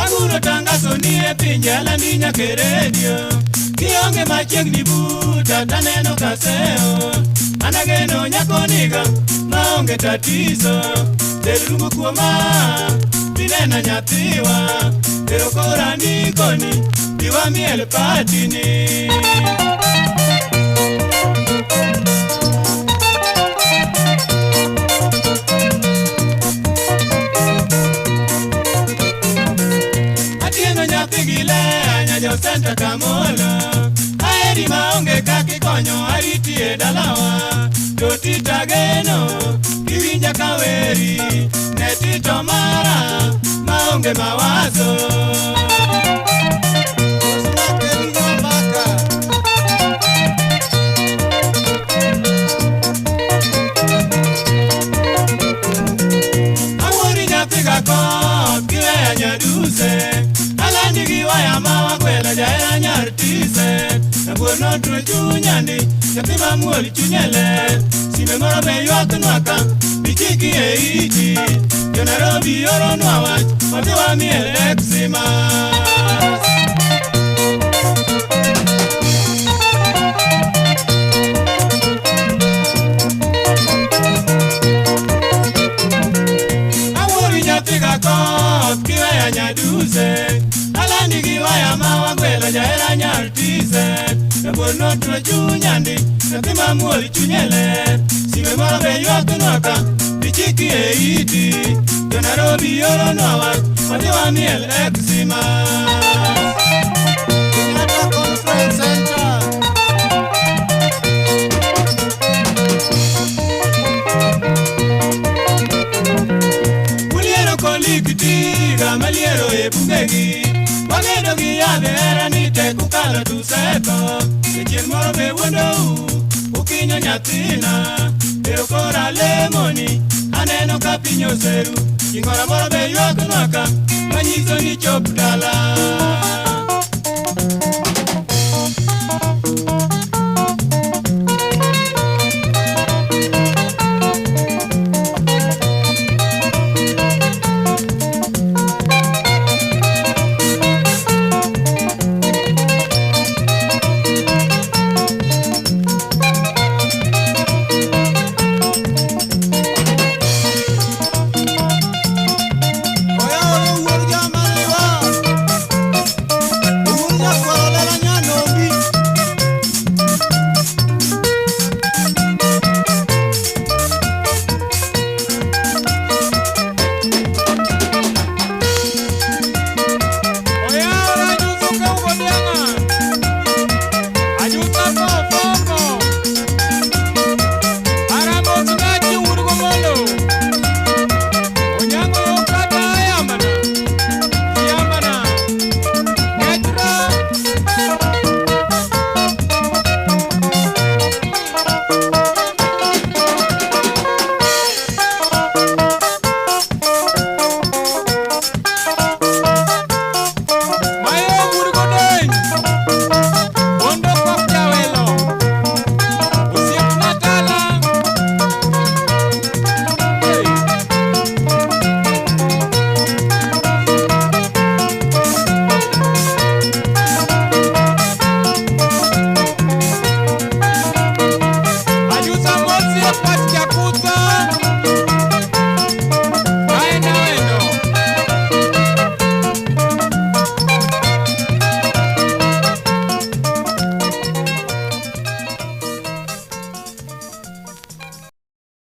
Aguro tangazo ni e pinje alandi nyaka redio. Kionge machiegni buta taneno kaseo. Anageno nyakoniga maonge tatizo. Del rumo kuoma binena nyathiwa. Pero kora nikoni diwa miel patini. Jo Santa Kamolo aeri maonge kaki konyo ariti e dalawa. Jo tita geno kiwinja kaweri ne tito mara maonge mawazo. Amori nyathika kot kiweya nyaduse. Alandi waya mawa kwela jaera nyartise. Nabuono tuwe chunyandi Yatima muoli chunyele. Sime moro be yuak nwaka Bichiki e iti. Yo Nairobi yoro nwawach Watewa miel Eximas. Awori nyathika kot kiweya nyaduse. Alandi waya mawa kwela jaera nyartise. Nabuono tuwe chunyandi Yatima muoli chunyele. Sime moro be yuak nwaka Bichiki e iti. Yo Nairobi yoro nwawach Watewa miel Eximas. Kenyatta Conference Center. Muliero kolikitiga maliero e bugegi. Wagedo gi yadhe era nite kukalo tuseko. Sechien moro be wondou ukinyo nyathina. Pero kora lemoni aneno ka piny oseru. Ingora moro be yuak nwaka manyiso ni chop dala.